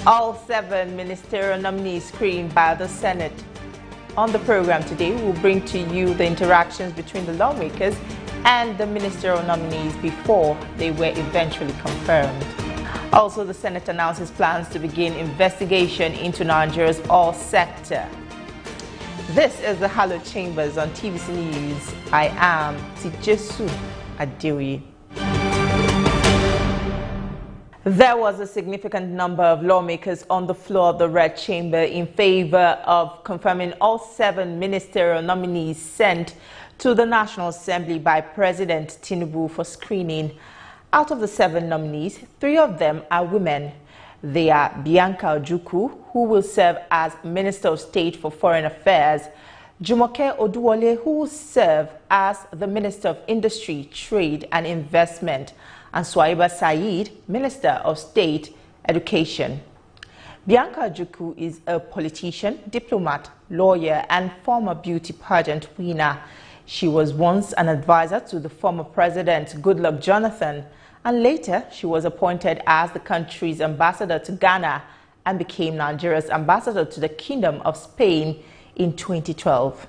All 7 ministerial nominees screened by the Senate. On the program today, we'll bring to you the interactions between the lawmakers and the ministerial nominees before they were eventually confirmed. Also, the Senate announces plans to begin investigation into Nigeria's oil sector. This is the Hallowed Chambers on TVC News. I am Tijesu Adewi. There was a significant number of lawmakers on the floor of the Red Chamber in favor of confirming all 7 ministerial nominees sent to the National Assembly by President Tinubu for screening. Out of the 7 nominees, 3 of them are women. They are Bianca Ojukwu, who will serve as Minister of State for Foreign Affairs, Jumoke Oduwole, who will serve as the Minister of Industry, Trade and Investment, and Swaiba Said, Minister of State Education. Bianca Ojukwu is a politician, diplomat, lawyer, and former beauty pageant winner. She was once an advisor to the former President Goodluck Jonathan, and later she was appointed as the country's ambassador to Ghana and became Nigeria's ambassador to the Kingdom of Spain in 2012.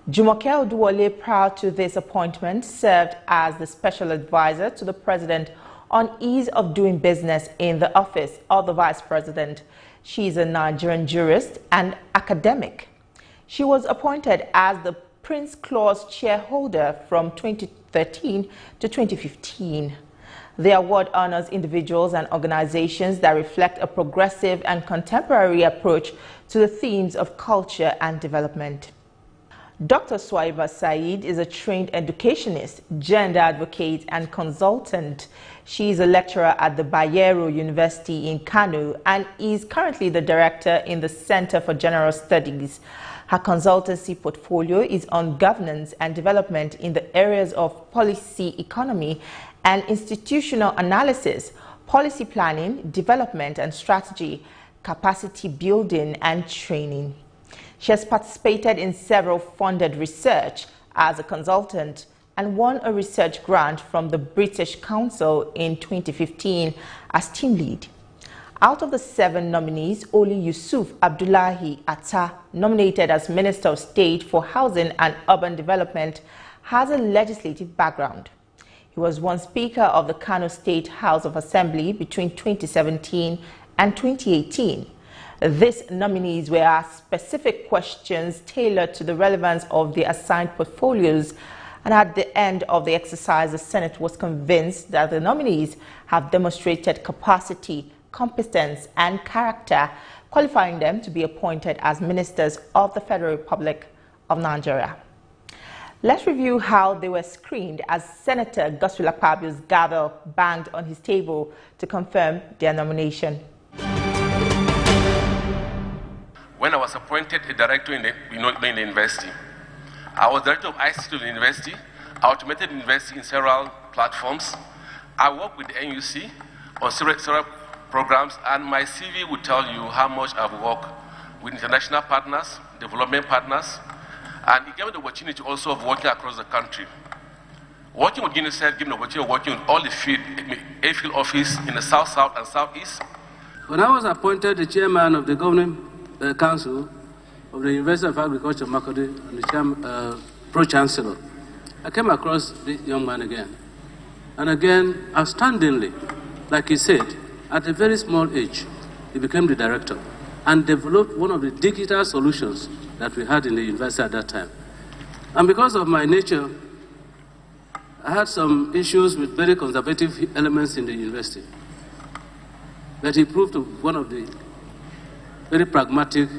Jumoke Oduwole, prior to this appointment, served as the special advisor to the president on ease of doing business in the office of the vice president. She is a Nigerian jurist and academic. She was appointed as the Prince Claus chairholder from 2013 to 2015. The award honors individuals and organizations that reflect a progressive and contemporary approach to the themes of culture and development. Dr. Swaiba Said is a trained educationist, gender advocate, and consultant. She is a lecturer at the Bayero University in Kano and is currently the director in the Center for General Studies. Her consultancy portfolio is on governance and development in the areas of policy economy and institutional analysis, policy planning, development and strategy, capacity building and training. She has participated in several funded research as a consultant and won a research grant from the British Council in 2015 as team lead. Out of the 7 nominees, only Yusuf Abdullahi Atta, nominated as Minister of State for Housing and Urban Development, has a legislative background. He was once Speaker of the Kano State House of Assembly between 2017 and 2018. These nominees were asked specific questions tailored to the relevance of the assigned portfolios, and at the end of the exercise, the Senate was convinced that the nominees have demonstrated capacity, competence, and character, qualifying them to be appointed as ministers of the Federal Republic of Nigeria. Let's review how they were screened as Senator Godswill Akpabio's gavel banged on his table to confirm their nomination. When I was appointed a director in the university, I was director of ICT to the university. I automated the university in several platforms. I worked with the NUC on several programs, and my CV will tell you how much I've worked with international partners, development partners, and it gave me the opportunity also of working across the country. Working with UNICEF gave me the opportunity of working with all the field office in the South and Southeast. When I was appointed the chairman of the governing council of the University of Agriculture, Makurdi, and the pro-chancellor, I came across this young man again. And again, outstandingly, like he said, at a very small age, he became the director and developed one of the digital solutions that we had in the university at that time. And because of my nature, I had some issues with very conservative elements in the university. But he proved to be one of the very pragmatic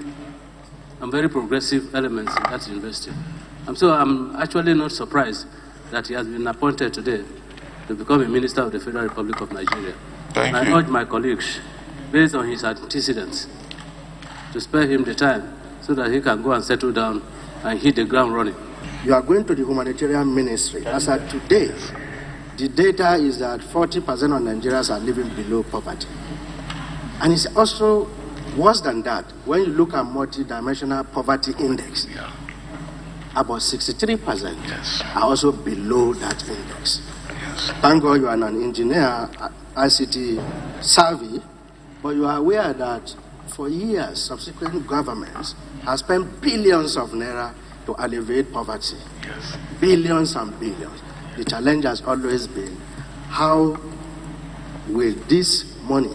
and very progressive elements in that university. And so I'm actually not surprised that he has been appointed today to become a minister of the Federal Republic of Nigeria. Thank and you. I urge my colleagues, based on his antecedents, to spare him the time so that he can go and settle down and hit the ground running. You are going to the humanitarian ministry. As at today, the data is that 40% of Nigerians are living below poverty. And it's also worse than that. When you look at multidimensional poverty index, about 63% are also below that index. Thank God you are an engineer, ICT savvy, But you are aware that for years, subsequent governments have spent billions of naira to alleviate poverty. Yes. Billions and billions. The challenge has always been, how will this money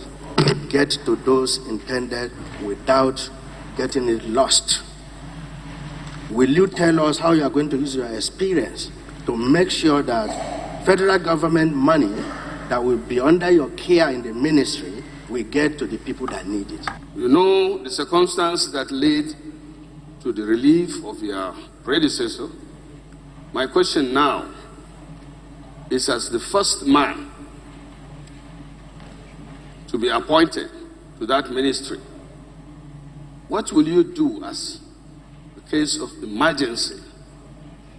get to those intended without getting it lost? Will you tell us how you are going to use your experience to make sure that federal government money that will be under your care in the ministry will get to the people that need it? You know the circumstance that led to the relief of your predecessor. My question now is, as the first man to be appointed to that ministry, what will you do as a case of emergency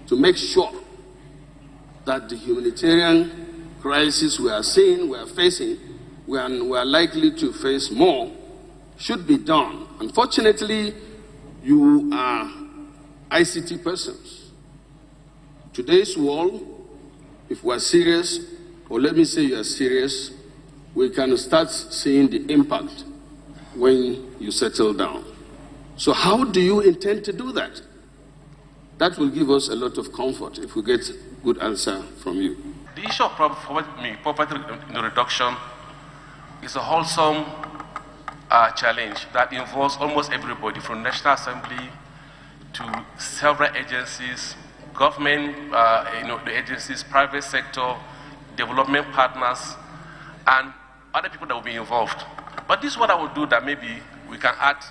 to make sure that the humanitarian crisis we are facing, we are likely to face more, should be done? Unfortunately, you are ICT persons. Today's world, if we are serious, or let me say you are serious, we can start seeing the impact when you settle down. So how do you intend to do that? That will give us a lot of comfort if we get a good answer from you. The issue of poverty reduction is a wholesome challenge that involves almost everybody, from National Assembly to several agencies, government, the agencies, private sector, development partners, and other people that will be involved. But this is what I would do, that maybe we can add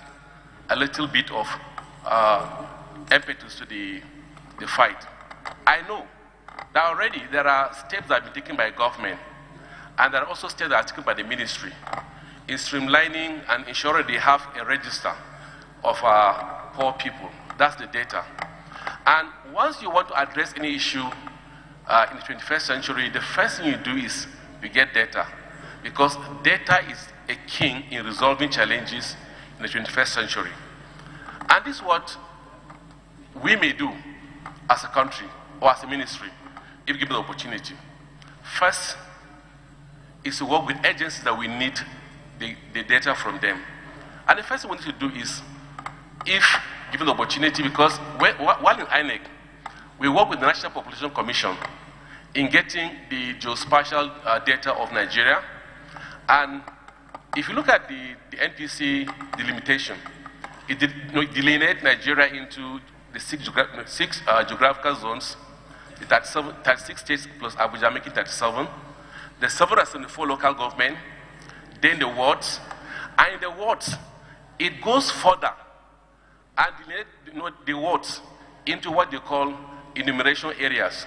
a little bit of impetus to the fight. I know that already there are steps that have been taken by government, and there are also steps that are taken by the ministry in streamlining and ensuring they have a register of poor people. That's the data. And once you want to address any issue in the 21st century, the first thing you do is you get data, because data is a king in resolving challenges in the 21st century. And this is what we may do as a country or as a ministry if given the opportunity. First is to work with agencies that we need the data from them. And the first thing we need to do is, if given the opportunity, because while in INEC, we work with the National Population Commission in getting the geospatial data of Nigeria. And if you look at the NPC delimitation, it delineates Nigeria into the six geographical zones, the 36 states plus Abuja making 37. The 774 local government, then the wards, and in the wards, it goes further and delineate the wards into what they call enumeration areas.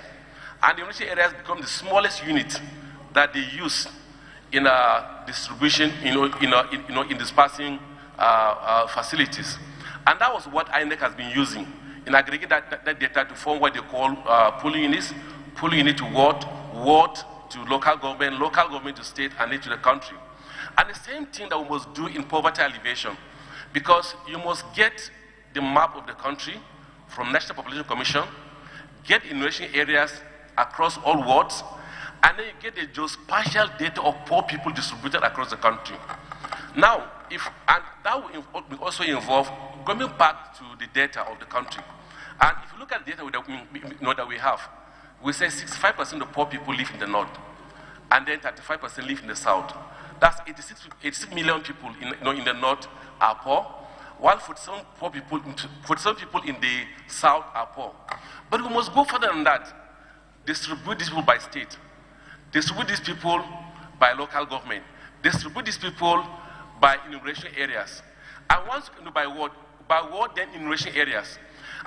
And the enumeration areas become the smallest unit that they use in distribution, in dispersing facilities. And that was what INEC has been using in aggregating that data to form what they call polling units to ward to local government to state, and then to the country. And the same thing that we must do in poverty alleviation, because you must get the map of the country from National Population Commission, get enumeration areas across all wards, and then you get the geospatial data of poor people distributed across the country. Now, and that will also involve going back to the data of the country. And if you look at the data that we have, we say 65% of poor people live in the north, and then 35% live in the south. That's 86 million people in the north are poor, while 47 people in the south are poor. But we must go further than that. Distribute these people by state. Distribute these people by local government. Distribute these people by enumeration areas. And once you know by ward, then enumeration areas.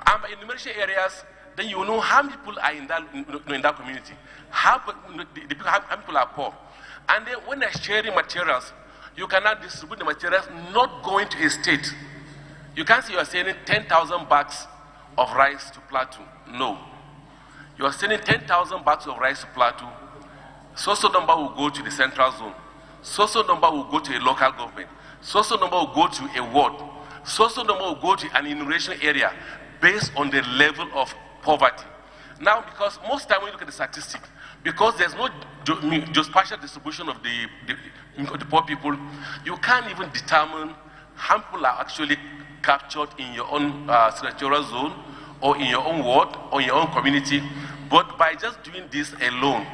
And by enumeration areas, then you know how many people are in that community, how people are poor. And then when they're sharing materials, you cannot distribute the materials not going to a state. You can't say you are sending 10,000 bags of rice to Plateau. No. You are sending 10,000 bags of rice to Plateau. So number will go to the central zone. So number will go to a local government. So number will go to a ward. So number will go to an enumeration area based on the level of poverty. Now, because most time when you look at the statistic, because there's no just partial distribution of the poor people, you can't even determine how people are actually captured in your own senatorial zone, or in your own ward, or in your own community. But by just doing this alone,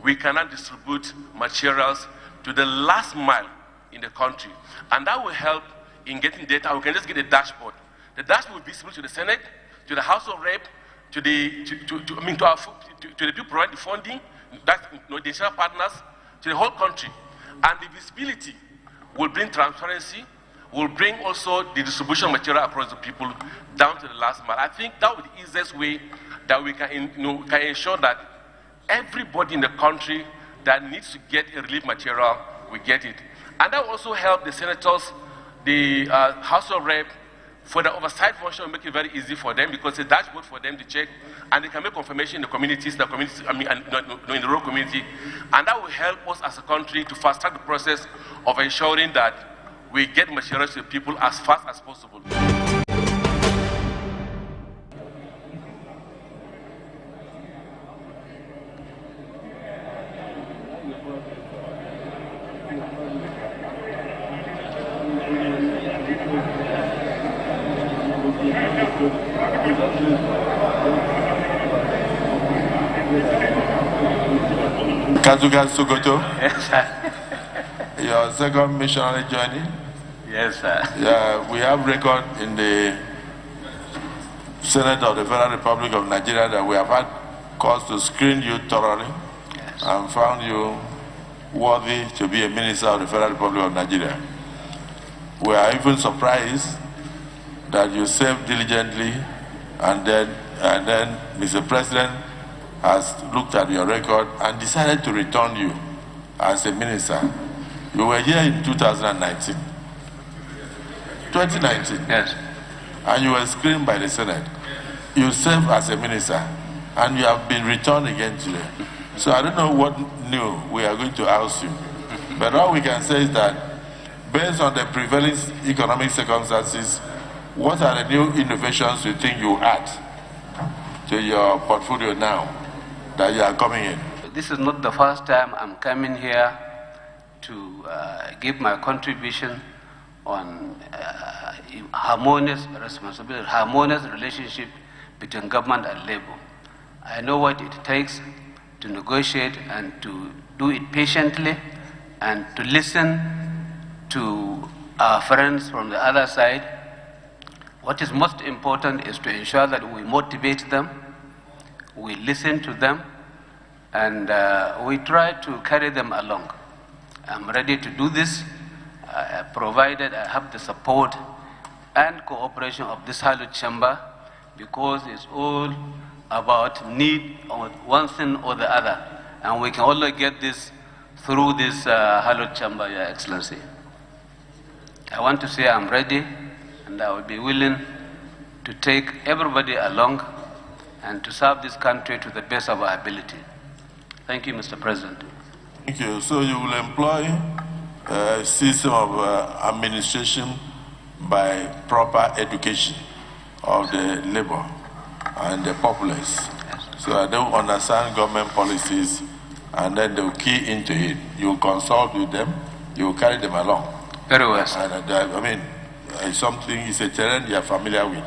we cannot distribute materials to the last mile in the country. And that will help in getting data. We can just get a dashboard. The dashboard will be visible to the Senate, to the House of Rep, to the people providing the funding, that's the international partners, to the whole country. And the visibility will bring transparency, will bring also the distribution of material across the people down to the last mile. I think that would be the easiest way that we can, can ensure that everybody in the country that needs to get a relief material will get it. And that will also help the senators, the House of Rep, for the oversight function, will make it very easy for them, because it's a dashboard for them to check, and they can make confirmation in the communities, in the rural community, and that will help us as a country to fast track the process of ensuring that we get materials to people as fast as possible. Kazuga Sokoto. Yes, sir. Your second missionary journey. Yes, sir. Yeah, we have record in the Senate of the Federal Republic of Nigeria that we have had cause to screen you thoroughly, yes, and found you worthy to be a minister of the Federal Republic of Nigeria. We are even surprised that you served diligently, and then Mr. President has looked at your record and decided to return you as a minister. You were here in 2019. Yes. And you were screened by the Senate. You served as a minister, and you have been returned again today. So I don't know what new we are going to ask you. But all we can say is that, based on the prevailing economic circumstances, what are the new innovations you think you add to your portfolio now that you are coming in? This is not the first time I'm coming here to give my contribution on harmonious responsibility, harmonious relationship between government and labor. I know what it takes to negotiate and to do it patiently, and to listen to our friends from the other side. What is most important is to ensure that we motivate them, we listen to them, and we try to carry them along. I'm ready to do this, provided I have the support and cooperation of this hallowed chamber, because it's all about need of one thing or the other, and we can only get this through this hallowed chamber, Your Excellency. I want to say I'm ready, and I will be willing to take everybody along and to serve this country to the best of our ability. Thank you, Mr. President. Thank you. So you will employ a system of administration by proper education of the labor and the populace. Yes. So that they will understand government policies, and then they will key into it. You will consult with them, you will carry them along. Very well. And I mean, something is a terrain you are familiar with.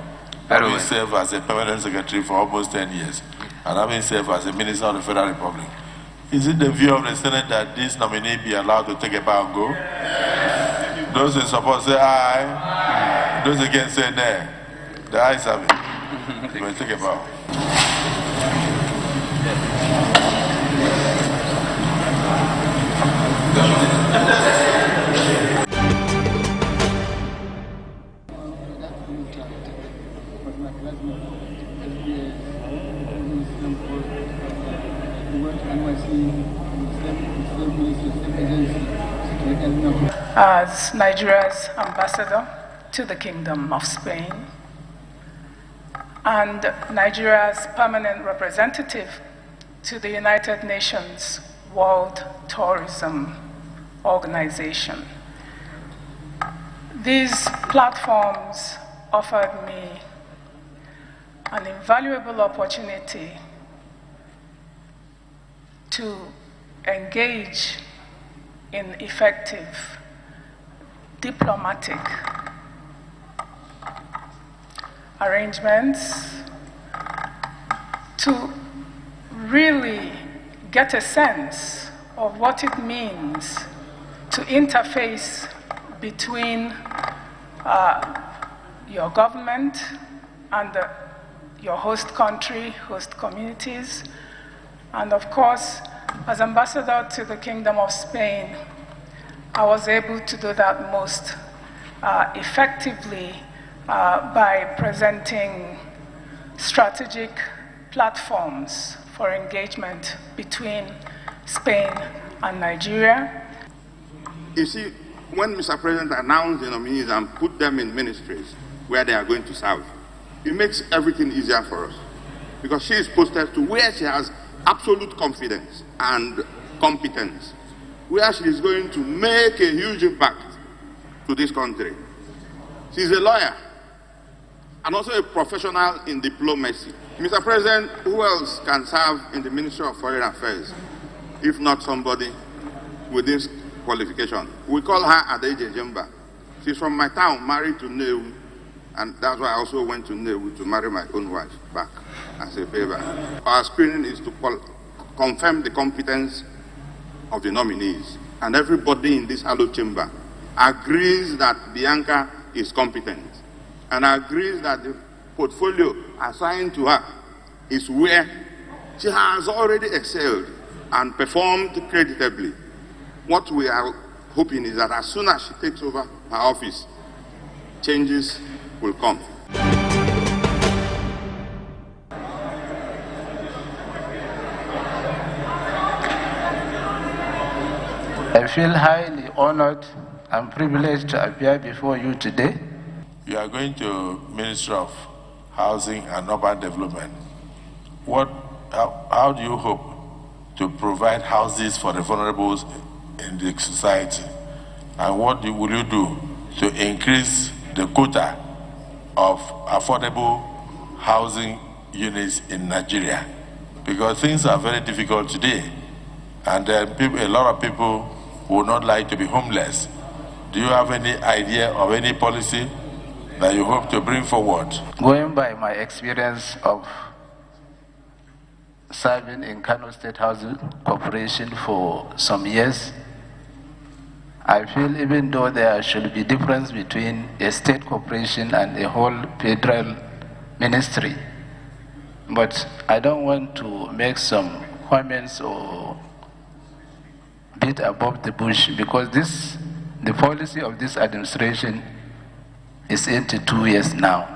Very Having well. served as a permanent secretary for almost 10 years, and having served as a minister of the Federal Republic. Is it the view of the Senate that this nominee be allowed to take a bow and go? Yeah. Those in support say aye. Aye. Those against say nay. The ayes have it. You may take a bow. As Nigeria's ambassador to the Kingdom of Spain and Nigeria's permanent representative to the United Nations World Tourism Organization. These platforms offered me an invaluable opportunity to engage in effective diplomatic arrangements to really get a sense of what it means to interface between your government and your host country, host communities. And of course, as ambassador to the Kingdom of Spain, I was able to do that most effectively by presenting strategic platforms for engagement between Spain and Nigeria. You see, when Mr. President announced the nominees and put them in ministries where they are going to serve, it makes everything easier for us. Because she is posted to where she has absolute confidence and competence, where she is going to make a huge impact to this country. She is a lawyer and also a professional in diplomacy. Mr. President, who else can serve in the Ministry of Foreign Affairs, if not somebody with this qualification? We call her Adeje Jemba. She's from my town, married to Neu, and that's why I also went to Neu to marry my own wife back as a favor. Our screening is to confirm the competence of the nominees, and everybody in this hallowed chamber agrees that Bianca is competent and agrees that the portfolio assigned to her is where she has already excelled and performed creditably. What we are hoping is that as soon as she takes over her office, changes will come. I feel highly honored and privileged to appear before you today. You are going to Ministry of Housing and Urban Development. How do you hope to provide houses for the vulnerables in the society? And what will you do to increase the quota of affordable housing units in Nigeria? Because things are very difficult today, and a lot of people would not like to be homeless. Do you have any idea of any policy that you hope to bring forward? Going by my experience of serving in Kano State Housing Corporation for some years, I feel even though there should be difference between a state corporation and a whole federal ministry, but I don't want to make some comments or beat above the bush, because the policy of this administration is into 2 years now.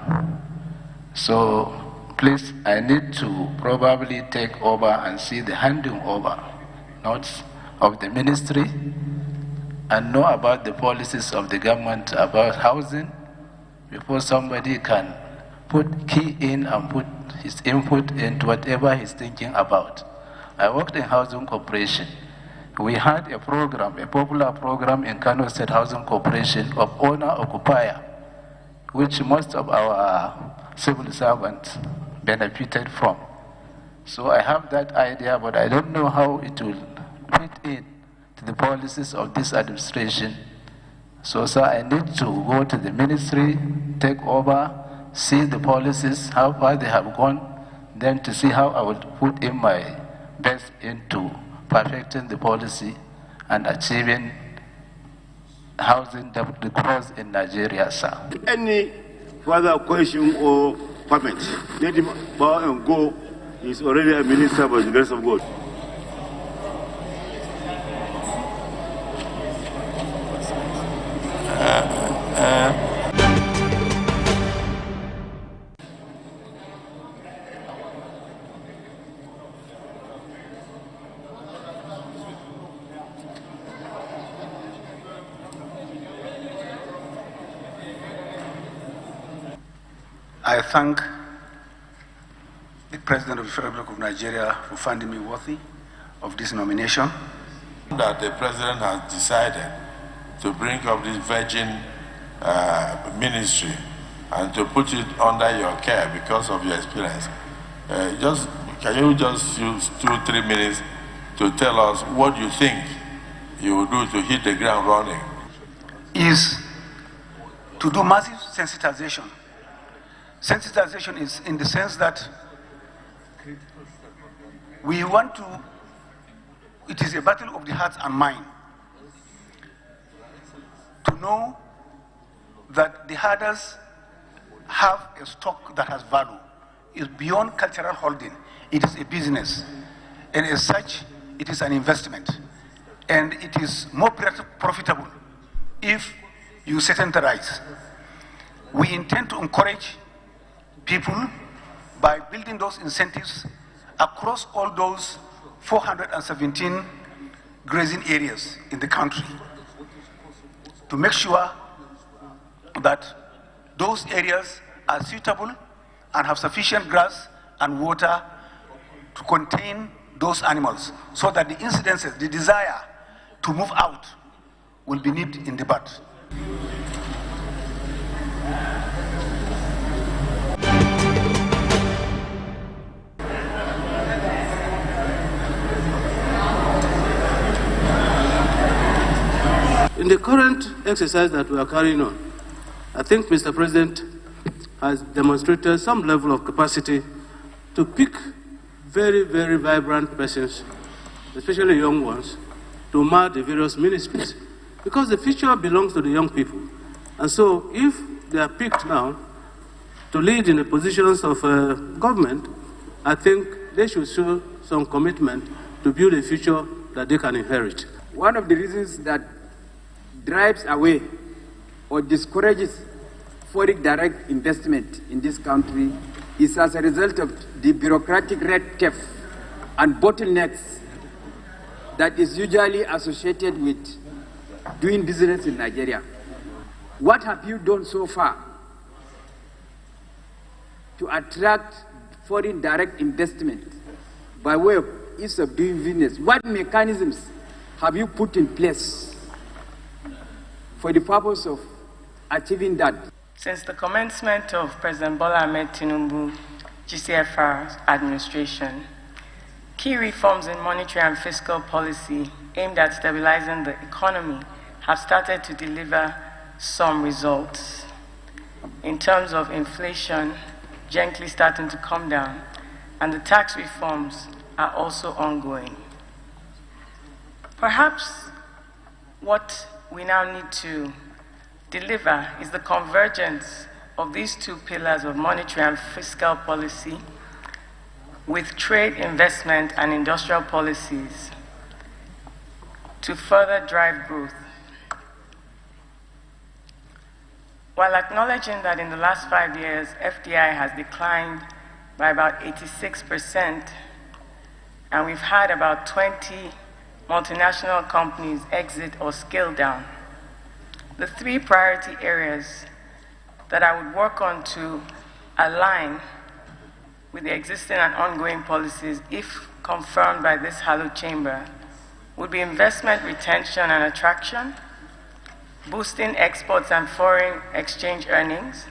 So please, I need to probably take over and see the handing over notes of the ministry and know about the policies of the government about housing before somebody can put key in and put his input into whatever he's thinking about. I worked in Housing Corporation. We had a program, a popular program in Kano State Housing Corporation of owner-occupier, which most of our civil servants benefited from. So I have that idea, but I don't know how it will fit in to the policies of this administration. So sir, I need to go to the ministry, take over, see the policies, how far they have gone, then to see how I will put in my best into perfecting the policy and achieving housing the growth in Nigeria, sir. Any further question or comment, let him bow and go. He's already a minister by the grace of God. I thank the President of the Federal Republic of Nigeria for finding me worthy of this nomination. That the President has decided to bring up this virgin ministry and to put it under your care because of your experience. Can you just use 2 or 3 minutes to tell us what you think you will do to hit the ground running. Is to do massive sensitization. Sensitization is in the sense that we want to, it is a battle of the heart and mind, to know that the herders have a stock that has value. It's beyond cultural holding. It is a business. And as such, it is an investment. And it is more profitable if you sedentarize. We intend to encourage people by building those incentives across all those 417 grazing areas in the country to make sure that those areas are suitable and have sufficient grass and water to contain those animals, so that the incidences, the desire to move out, will be nipped in the bud. In the current exercise that we are carrying on, I think Mr. President has demonstrated some level of capacity to pick very, very vibrant persons, especially young ones, to map the various ministries, because the future belongs to the young people. And so if they are picked now to lead in the positions of government, I think they should show some commitment to build a future that they can inherit. One of the reasons that drives away or discourages foreign direct investment in this country is as a result of the bureaucratic red tape and bottlenecks that is usually associated with doing business in Nigeria. What have you done so far to attract foreign direct investment by way of ease of doing business? What mechanisms have you put in place for the purpose of achieving that? Since the commencement of President Bola Ahmed Tinubu GCFR's administration, key reforms in monetary and fiscal policy aimed at stabilizing the economy have started to deliver some results. In terms of inflation, gently starting to come down, and the tax reforms are also ongoing. Perhaps what we now need to deliver is the convergence of these two pillars of monetary and fiscal policy with trade, investment, and industrial policies to further drive growth. While acknowledging that in the last 5 years, FDI has declined by about 86%, and we've had about 20 multinational companies exit or scale down, the three priority areas that I would work on to align with the existing and ongoing policies, if confirmed by this hallowed chamber, would be investment retention and attraction, boosting exports and foreign exchange earnings,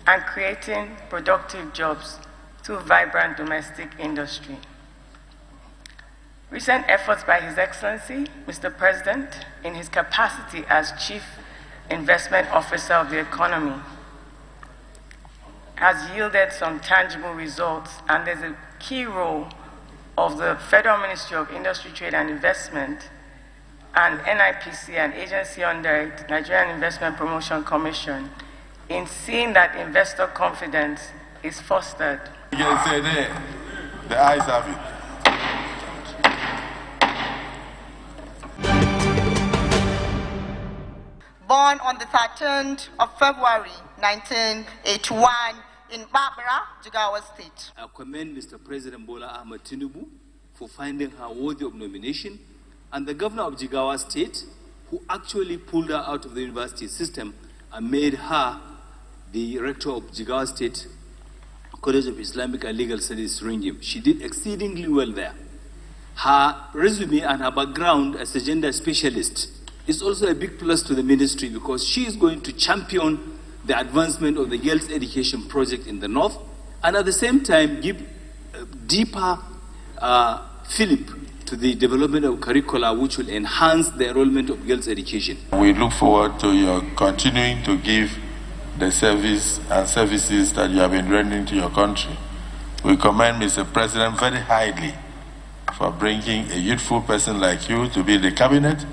and creating productive jobs through vibrant domestic industry. Recent efforts by His Excellency, Mr. President, in his capacity as Chief Investment Officer of the Economy, has yielded some tangible results, and there's a key role of the Federal Ministry of Industry, Trade and Investment and NIPC, an agency under it, Nigerian Investment Promotion Commission, in seeing that investor confidence is fostered. You can say there, the eyes have it. Born on the 13th of February 1981 in Barbara, Jigawa State. I commend Mr. President Bola Ahmed Tinubu for finding her worthy of nomination, and the governor of Jigawa State, who actually pulled her out of the university system and made her the rector of Jigawa State College of Islamic and Legal Studies, Ringim. She did exceedingly well there. Her resume and her background as a gender specialist is also a big plus to the ministry, because she is going to champion the advancement of the girls' education project in the north, and at the same time give deeper fillip to the development of curricula which will enhance the enrollment of girls' education. We look forward to your continuing to give the service and services that you have been rendering to your country. We commend Mr. President very highly for bringing a youthful person like you to be in the cabinet,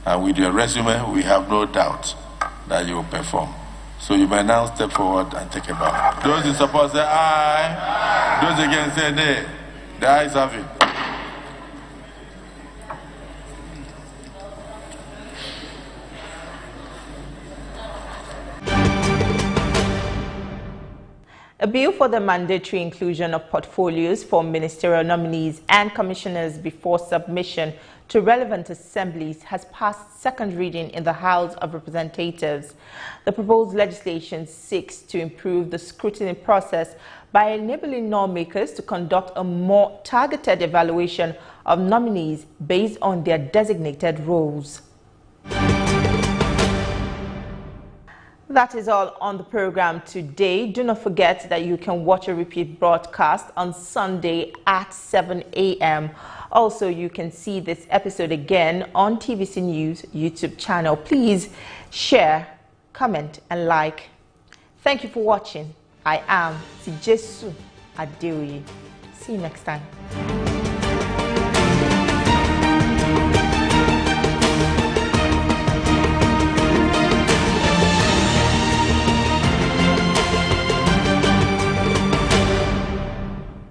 and with your resume, we have no doubt that you will perform. So you may now step forward and take a bow. Those in support say aye. Those against say nay. The ayes have it. A bill for the mandatory inclusion of portfolios for ministerial nominees and commissioners before submission to relevant assemblies has passed second reading in the House of Representatives. The proposed legislation seeks to improve the scrutiny process by enabling lawmakers to conduct a more targeted evaluation of nominees based on their designated roles. That is all on the program today. Do not forget that you can watch a repeat broadcast on Sunday at 7 a.m. Also, you can see this episode again on TVC News YouTube channel. Please share, comment, and like. Thank you for watching. I am Tijesu Adeoye. See you next time.